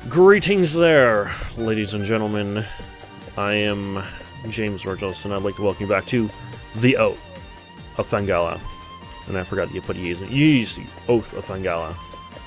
Greetings there, ladies and gentlemen. I am James Virgils, and I'd like to welcome you back to the Oath of Felghana. And I forgot you put Yeezy Oath of Felghana.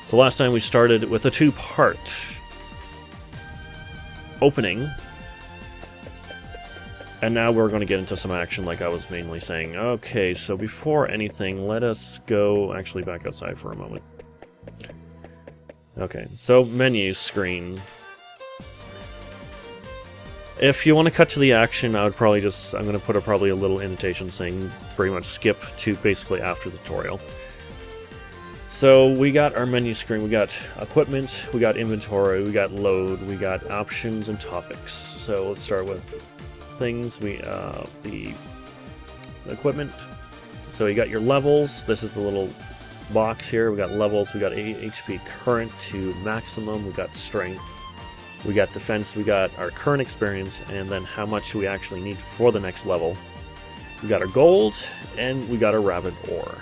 So last time we started with a two-part opening, and now we're going to get into some action like I was mainly saying. Okay, so before anything, let us go actually back outside for a moment. Okay, so menu screen. If you want to cut to the action, I would probably just, I'm going to put probably a little annotation saying pretty much skip to basically after the tutorial. So we got our menu screen, we got equipment, we got inventory, we got load, we got options and topics. So let's start with things, the equipment. So you got your levels, this is the little box here, we got levels, we got HP current to maximum, we got strength, we got defense, we got our current experience, and then how much we actually need for the next level. We got our gold, and we got our rabbit ore.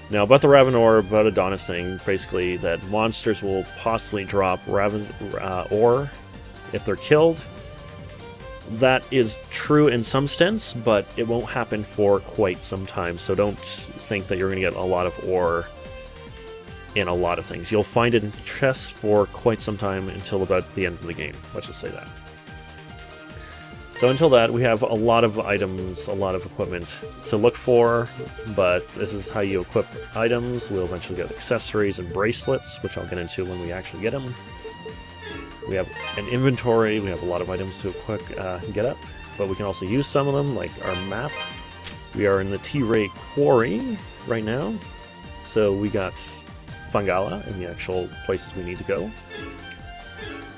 Now about the rabbit ore, about Adonis saying basically that monsters will possibly drop rabbit ore if they're killed. That is true in some sense, but it won't happen for quite some time, so don't think that you're going to get a lot of ore in a lot of things. You'll find it in chests for quite some time until about the end of the game, let's just say that. So until that, we have a lot of items, a lot of equipment to look for, but this is how you equip items. We'll eventually get accessories and bracelets, which I'll get into when we actually get them. We have an inventory, we have a lot of items to get up, but we can also use some of them, like our map. We are in the Tigray Quarry right now, so we got Felghana in the actual places we need to go.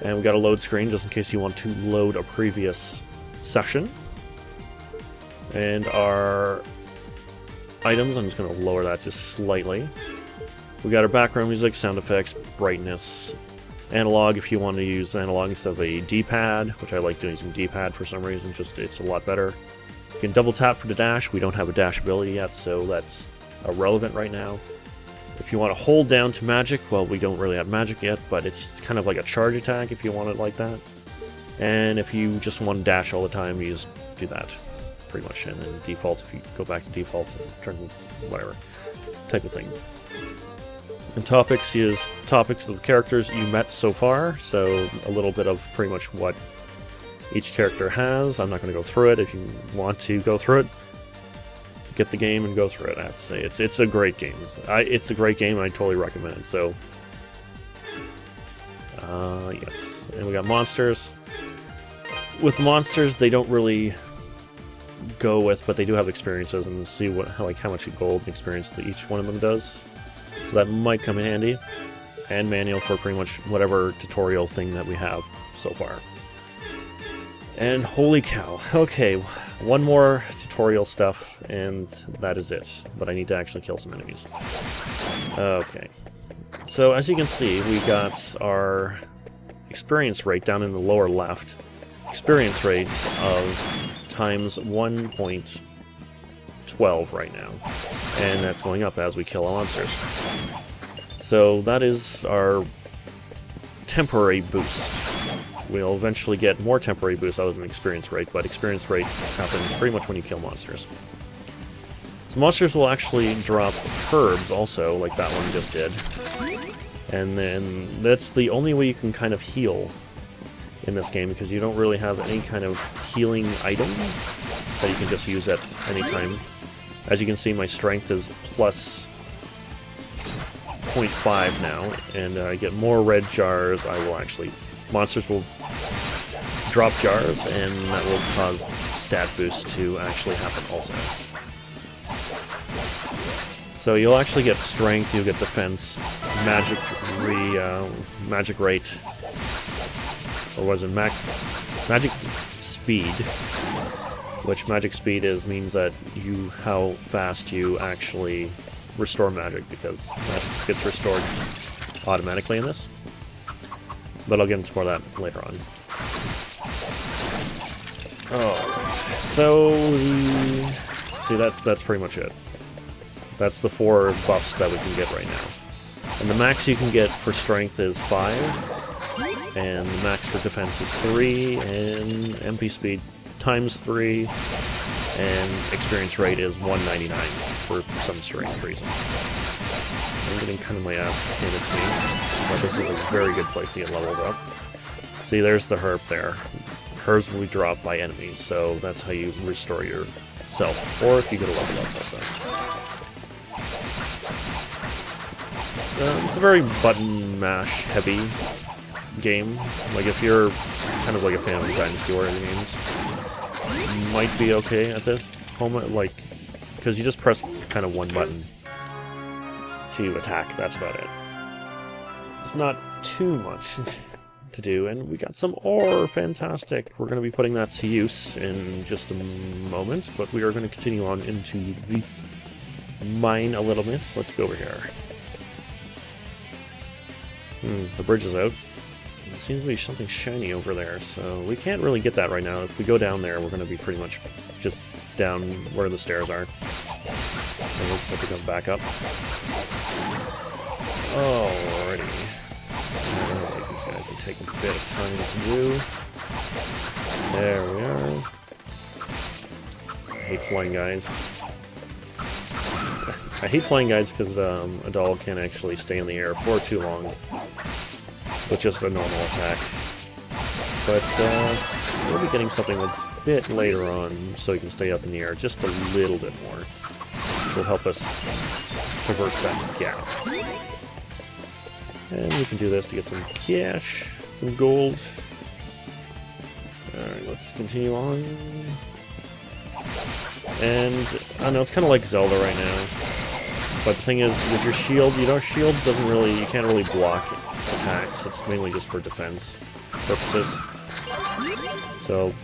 And we got a load screen, just in case you want to load a previous session. And our items, I'm just going to lower that just slightly. We got our background music, sound effects, brightness, analog if you want to use analog instead of a D-pad, which I like doing using D-pad for some reason, just it's a lot better. You can double tap for the dash. We don't have a dash ability yet, so that's irrelevant right now. If you want to hold down to magic, well, we don't really have magic yet, but it's kind of like a charge attack if you want it like that. And if you just want to dash all the time, you just do that, pretty much. And then default, if you go back to default and turn whatever type of thing. And topics is topics of the characters you met so far, so a little bit of pretty much what each character has. I'm not going to go through it. If you want to go through it, get the game and go through it. I have to say, it's a great game. It's a great game, and I totally recommend it. So, yes, and we got monsters. With monsters, they don't really go with, but they do have experiences, and see what how much gold experience that each one of them does. So that might come in handy, and manual for pretty much whatever tutorial thing that we have so far. And holy cow, okay, one more tutorial stuff, and that is it. But I need to actually kill some enemies. Okay, so as you can see, we got our experience rate down in the lower left. Experience rates of times 1.12 right now, and that's going up as we kill monsters. So that is our temporary boost. We'll eventually get more temporary boosts other than experience rate, but experience rate happens pretty much when you kill monsters. So monsters will actually drop herbs also, like that one just did. And then that's the only way you can kind of heal in this game, because you don't really have any kind of healing item that you can just use at any time. As you can see, my strength is plus 0.5 now, and I get more red jars. Monsters will drop jars, and that will cause stat boosts to actually happen also. So you'll actually get strength, you'll get defense, magic rate, or was it magic speed, which magic speed means that how fast you actually restore magic, because magic gets restored automatically in this. But I'll get into more of that later on. Alright, so see, that's pretty much it. That's the 4 buffs that we can get right now. And the max you can get for strength is 5. and the max for defense is 3, and MP speed times 3, and experience rate is 199 for some strange reason. I'm getting kind of my ass handed to me, but this is a very good place to get levels up. See, there's the herb there. Herbs will be dropped by enemies, so that's how you restore yourself, or if you get a level up also. It's a very button mash heavy game. Like, if you're kind of like a fan of the Dynasty Warrior games, you might be okay at this moment, like, because you just press kind of one button to attack, that's about it. It's not too much to do, and we got some ore, fantastic. We're going to be putting that to use in just a moment, but we are going to continue on into the mine a little bit. So let's go over here. The bridge is out. There seems to be something shiny over there, so we can't really get that right now. If we go down there, we're going to be pretty much just down where the stairs are. It looks like we're going back up. Alrighty. I don't like these guys. They take a bit of time to do. There we are. I hate flying guys. I hate flying guys because a doll can't actually stay in the air for too long with just a normal attack. But we'll be getting something a bit later on so you can stay up in the air just a little bit more, which will help us traverse that gap. And we can do this to get some cash, some gold. Alright, let's continue on. And, I don't know, it's kind of like Zelda right now. But the thing is, with your shield, shield doesn't really, you can't really block attacks. It's mainly just for defense purposes. So,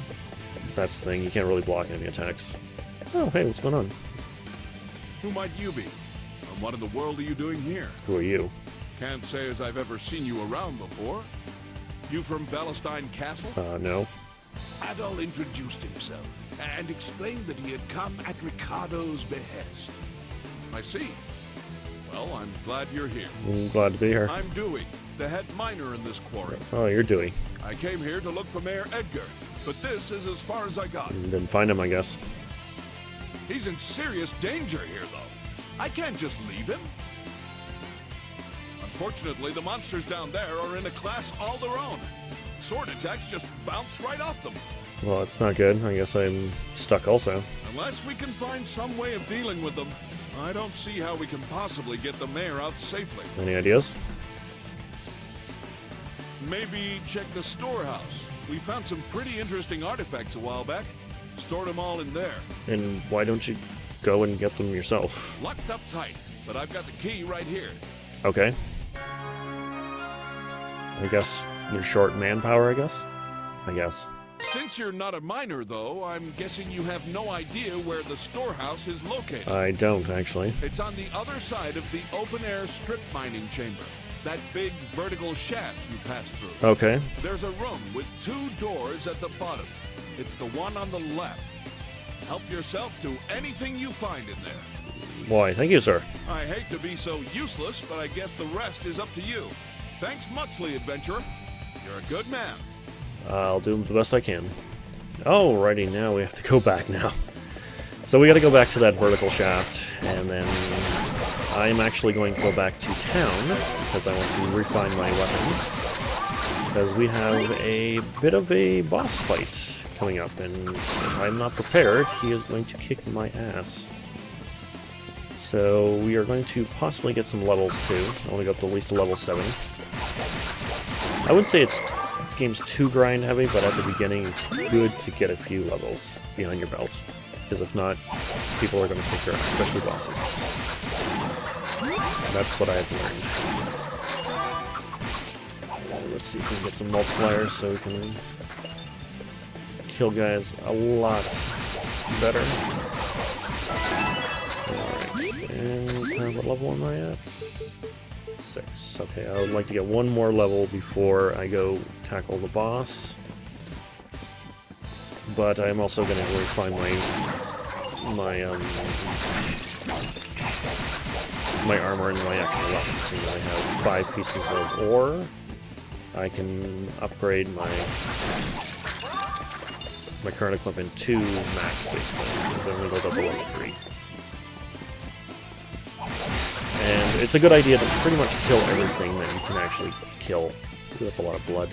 that's the thing, you can't really block enemy attacks. Oh, hey, what's going on? Who might you be? And what in the world are you doing here? Who are you? Can't say as I've ever seen you around before. You from Valestein Castle? No. Adol introduced himself and explained that he had come at Ricardo's behest. I see. Well, I'm glad you're here. I'm glad to be here. I'm Dewey, the head miner in this quarry. Oh, you're Dewey. I came here to look for Mayor Edgar, but this is as far as I got. You didn't find him, I guess. He's in serious danger here, though. I can't just leave him. Unfortunately, the monsters down there are in a class all their own. Sword attacks just bounce right off them. Well, it's not good. I guess I'm stuck also. Unless we can find some way of dealing with them, I don't see how we can possibly get the mayor out safely. Any ideas? Maybe check the storehouse. We found some pretty interesting artifacts a while back. Stored them all in there. And why don't you go and get them yourself? Locked up tight, but I've got the key right here. Okay. I guess you're short manpower, I guess? Since you're not a miner, though, I'm guessing you have no idea where the storehouse is located. I don't, actually. It's on the other side of the open-air strip mining chamber. That big vertical shaft you pass through. Okay. There's a room with 2 doors at the bottom. It's the one on the left. Help yourself to anything you find in there. Why, thank you, sir. I hate to be so useless, but I guess the rest is up to you. Thanks muchly, adventurer. You're a good man. I'll do the best I can. Alrighty, now we have to go back now. So we gotta go back to that vertical shaft, and then I'm actually going to go back to town, because I want to refine my weapons. Because we have a bit of a boss fight coming up, and if I'm not prepared, he is going to kick my ass. So we are going to possibly get some levels too. I want to go up to at least level 7. I wouldn't say this game's too grind heavy, but at the beginning it's good to get a few levels behind your belt. Because if not, people are going to kick your ass, especially bosses. That's what I have learned. Let's see if we can get some multipliers so we can kill guys a lot better. Alright, and what level am I at? 6. Okay, I would like to get one more level before I go tackle the boss. But I'm also going to refine my armor and my actual weapons. So I have 5 pieces of ore. I can upgrade my current equipment to max, basically. Then it goes up to level 3. And it's a good idea to pretty much kill everything that you can actually kill. Ooh, that's a lot of blood.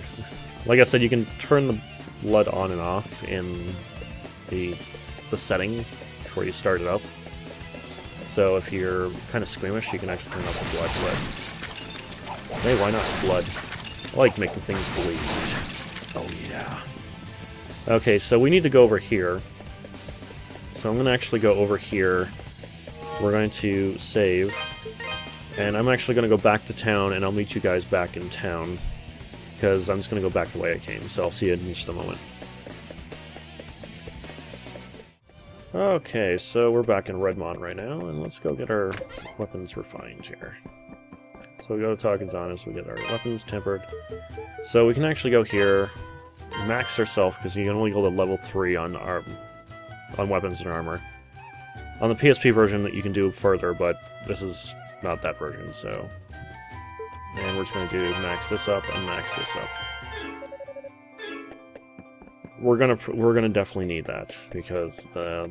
Like I said, you can turn the blood on and off in the settings before you start it up. So if you're kind of squeamish, you can actually turn off the blood. But hey, why not blood? I like making things bleed. Oh yeah. Okay, so we need to go over here. So I'm going to actually go over here. We're going to save. And I'm actually going to go back to town, and I'll meet you guys back in town. Because I'm just going to go back the way I came, so I'll see you in just a moment. Okay, so we're back in Redmont right now, and let's go get our weapons refined here. So we go to Taganzanis, we get our weapons tempered. So we can actually go here, max ourselves, because you can only go to level 3 on weapons and armor. On the PSP version, that you can do further, but this is not that version, so... And we're just going to do max this up and max this up. We're gonna definitely need that, because the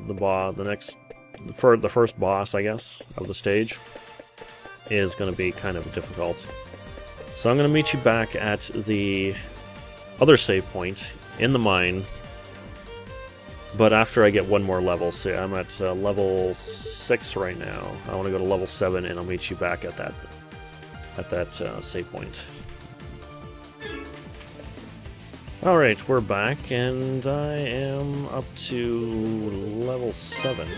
first boss, I guess, of the stage is going to be kind of difficult. So I'm going to meet you back at the other save point in the mine, but after I get one more level. So I'm at level 6 right now. I want to go to level 7, and I'll meet you back at that save point. Alright, we're back, and I am up to level 7.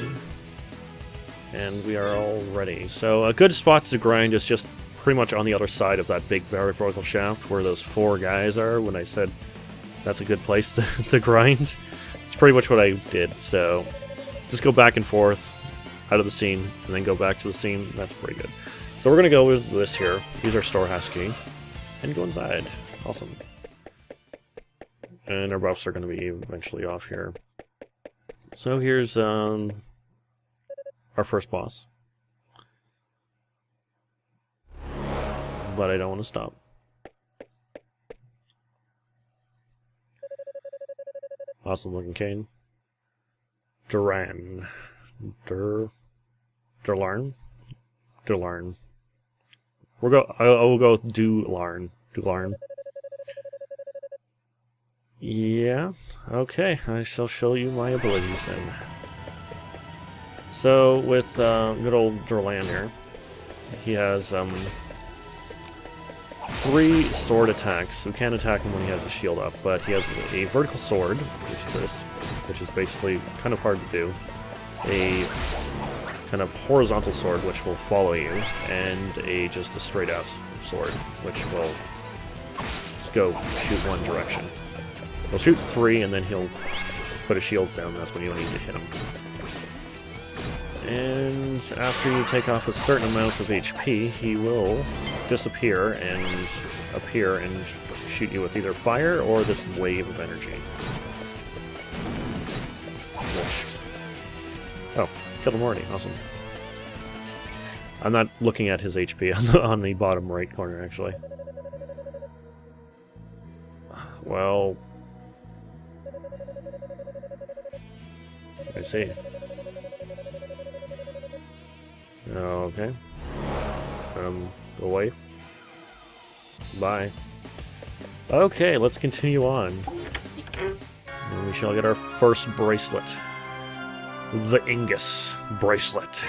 And we are all ready. So a good spot to grind is just pretty much on the other side of that big vertical shaft where those 4 guys are. When I said that's a good place to grind, it's pretty much what I did. So just go back and forth out of the scene, and then go back to the scene. That's pretty good. So we're going to go with this here. Use our storehouse key, and go inside. Awesome. And our buffs are going to be eventually off here. So here's our first boss. But I don't want to stop. Awesome looking cane. Duran. Durlarn? Durlarn. I will go with Dularn. Dularn. Yeah, okay, I shall show you my abilities then. So, with good old Durlan here, he has 3 sword attacks. We can't attack him when he has a shield up, but he has a vertical sword, which is this, which is basically kind of hard to do. A kind of horizontal sword, which will follow you, and just a straight-out sword, which will just go shoot one direction. He'll shoot 3, and then he'll put his shields down. That's when you don't need to hit him. And after you take off a certain amount of HP, he will disappear and appear and shoot you with either fire or this wave of energy. Which... Oh, killed him already. Awesome. I'm not looking at his HP on the bottom right corner, actually. Well... I see. Okay. Go away. Bye. Okay, let's continue on. And we shall get our first bracelet. The Ingus bracelet.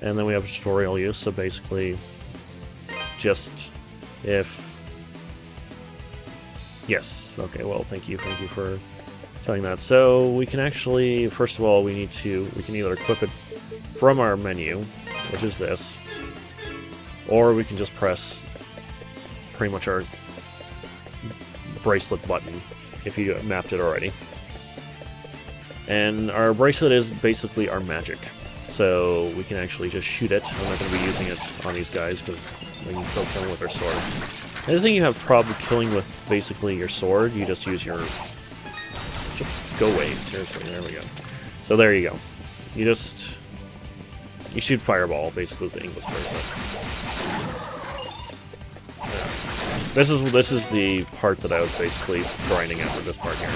And then we have a tutorial use, so basically just if... Yes, okay, well, thank you for telling that. So we can actually, first of all, we can either equip it from our menu, which is this, or we can just press pretty much our bracelet button if you mapped it already. And our bracelet is basically our magic, so we can actually just shoot it. I'm not going to be using it on these guys because they can still kill them with their sword. Anything you have problem killing with basically your sword, you just use your... Just go away, seriously, there we go. So there you go. You shoot fireball, basically, with the English bracelet. This is the part that I was basically grinding after this part here.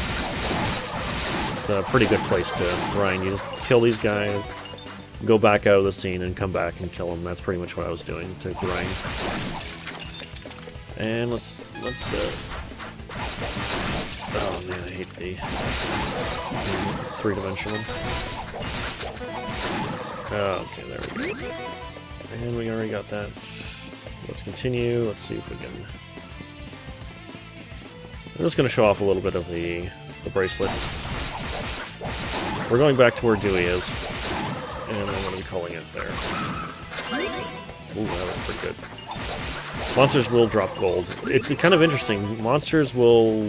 It's a pretty good place to grind. You just kill these guys, go back out of the scene, and come back and kill them. That's pretty much what I was doing to grind. And let's oh man, I hate the three-dimensional. Okay, there we go. And we already got that. Let's continue. Let's see if we can... I'm just going to show off a little bit of the bracelet. We're going back to where Dewey is. And I'm going to be calling it there. Ooh, that was pretty good. Monsters will drop gold. It's kind of interesting. Monsters will...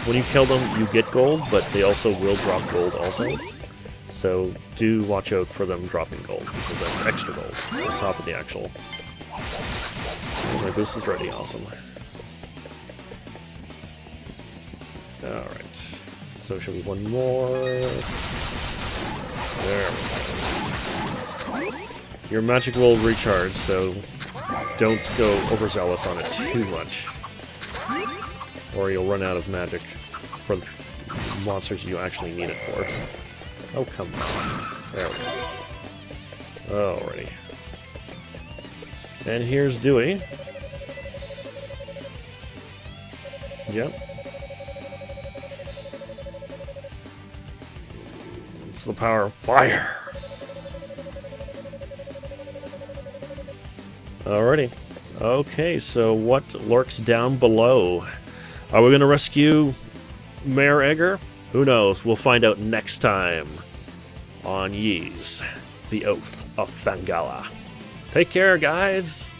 When you kill them, you get gold, but they also will drop gold also. So do watch out for them dropping gold, because that's extra gold on top of the actual... Oh, my boost is ready. Awesome. Alright. So should be one more. There we go. Your magic will recharge, so don't go overzealous on it too much. Or you'll run out of magic for monsters you actually need it for. Oh, come on. There we go. Alrighty. And here's Dewey. Yep. It's the power of fire. Alrighty. Okay, so what lurks down below? Are we going to rescue Mayor Egger? Who knows? We'll find out next time on Ys, the Oath of Felghana. Take care, guys!